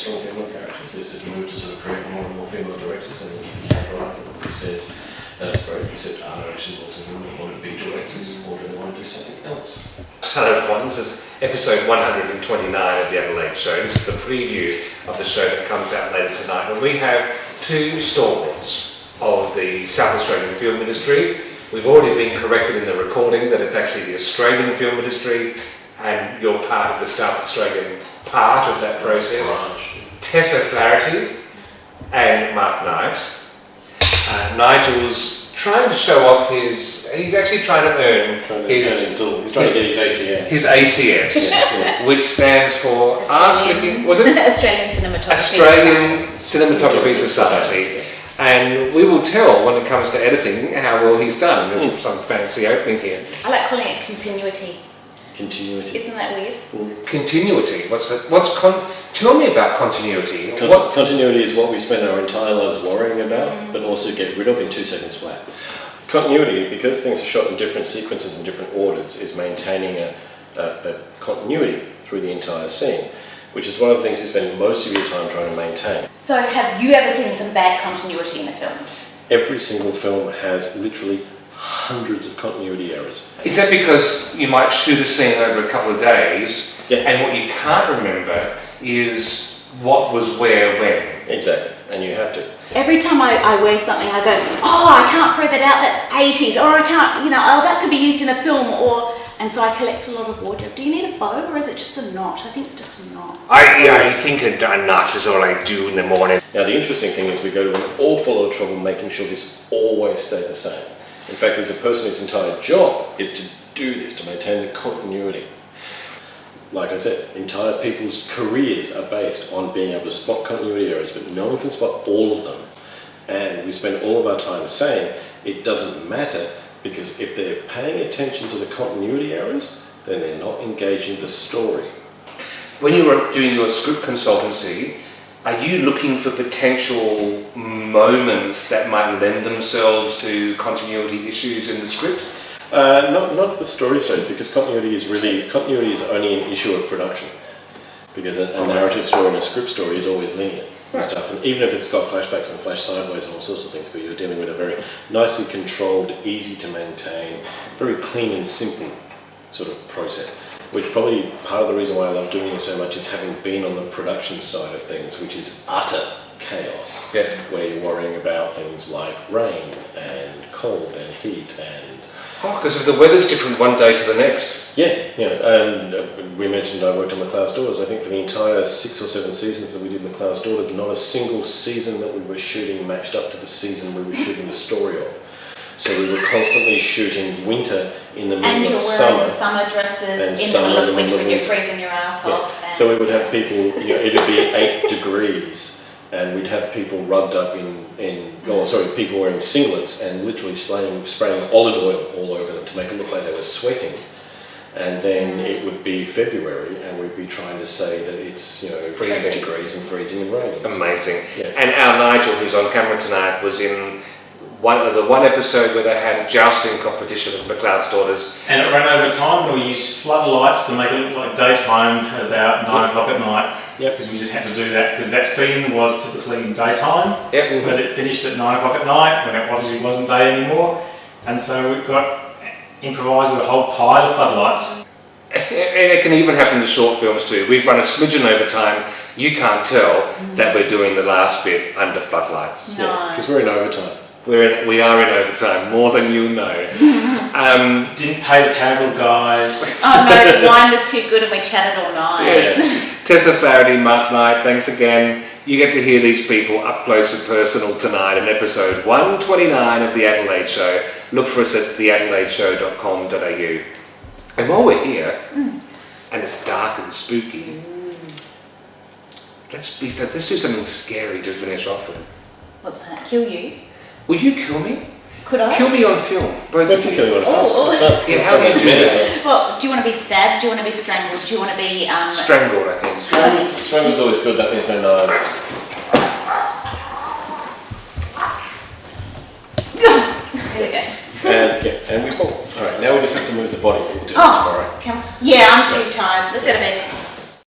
strong female characters. This has moved to sort of create more and more female directors, and he says, that's great. He said, are there actually lots of women that want to be directors, or do they want to do something else? Hello everyone, this is episode 129 of the Adelaide Show. This is the preview of the show that comes out later tonight, and we have two stalwarts of the South Australian film industry. We've already been corrected in the recording that it's actually the Australian film industry, and you're part of the South Australian part of that process. Tess and Mark Knight. Nigel's trying to show off he's actually trying to earn he's trying to get his ACS. His ACS, which stands for Australian Cinematography Society. And we will tell when it comes to editing how well he's done. There's some fancy opening here. I like calling it continuity. Continuity. Isn't that weird? Continuity. Tell me about continuity. Continuity is what we spend our entire lives worrying about, but also get rid of in 2 seconds flat. Continuity, because things are shot in different sequences and different orders, is maintaining a continuity through the entire scene, which is one of the things you spend most of your time trying to maintain. So have you ever seen some bad continuity in a film? Every single film has literally hundreds of continuity errors. Is that because you might shoot a scene over a couple of days, and what you can't remember is what was where when? Exactly, and you have to. Every time I wear something, I go, I can't throw that out, that's 80s, or I can't, that could be used in a film, and so I collect a lot of wardrobe. Do you need a bow, or is it just a knot? I think it's just a knot. I think a knot is all I do in the morning. Now the interesting thing is we go to an awful lot of trouble making sure this always stays the same. In fact, there's a person whose entire job is to do this, to maintain the continuity. Like I said, entire people's careers are based on being able to spot continuity errors, but no one can spot all of them. And we spend all of our time saying it doesn't matter, because if they're paying attention to the continuity errors, then they're not engaging the story. When you were doing your script consultancy, are you looking for potential moments that might lend themselves to continuity issues in the script? Not the story stage, because continuity is only an issue of production. Because a narrative story and a script story is always linear and stuff, and even if it's got flashbacks and flash sideways and all sorts of things, but you're dealing with a very nicely controlled, easy to maintain, very clean and simple sort of process. Which probably part of the reason why I love doing this so much is having been on the production side of things, which is utter chaos, where you're worrying about things like rain and cold and heat and... because if the weather's different one day to the next. And we mentioned I worked on McLeod's Daughters. I think for the entire 6 or 7 seasons that we did McLeod's Daughters, not a single season that we were shooting matched up to the season we were shooting the story of. So we were constantly shooting winter in the middle of summer. And you're wearing summer dresses in the middle of winter when you're freezing your ass off. So we would have people, it'd be 8 degrees, and we'd have people rubbed up people wearing singlets and literally spraying olive oil all over them to make it look like they were sweating. And then it would be February, and we'd be trying to say that it's 30 degrees and freezing and raining. Amazing. And our Nigel, who's on camera tonight, was in one episode where they had a jousting competition with McLeod's Daughters. And it ran over time. We used floodlights to make it look like daytime at about 9 o'clock at night. Because we just had to do that, because that scene was typically in daytime, but it finished at 9 o'clock at night when it obviously wasn't day anymore. And so we got improvised with a whole pile of floodlights. And it can even happen to short films too. We've run a smidgen over time. You can't tell that we're doing the last bit under floodlights. No. Because we're in overtime. We are in overtime, more than you know. Didn't pay the cable guys. Oh no, the wine was too good and we chatted all night. Yes. Tessa Flaherty, Mark Knight, thanks again. You get to hear these people up close and personal tonight in episode 129 of The Adelaide Show. Look for us at theadelaideShow.com.au. And while we're here, and it's dark and spooky, let's do something scary to finish off with. What's that? Kill you? Will you kill me? Could I? Kill me on film, both of you. Kill you on film. How do you do that? Well, do you want to be stabbed? Do you want to be strangled? Do you want to be... Strangled, I think. Strangled's always good, that means no knives. There we go. And we pull. Alright, now we just have to move the body. We'll do that tomorrow. Yeah, I'm too tired. Let's go to bed.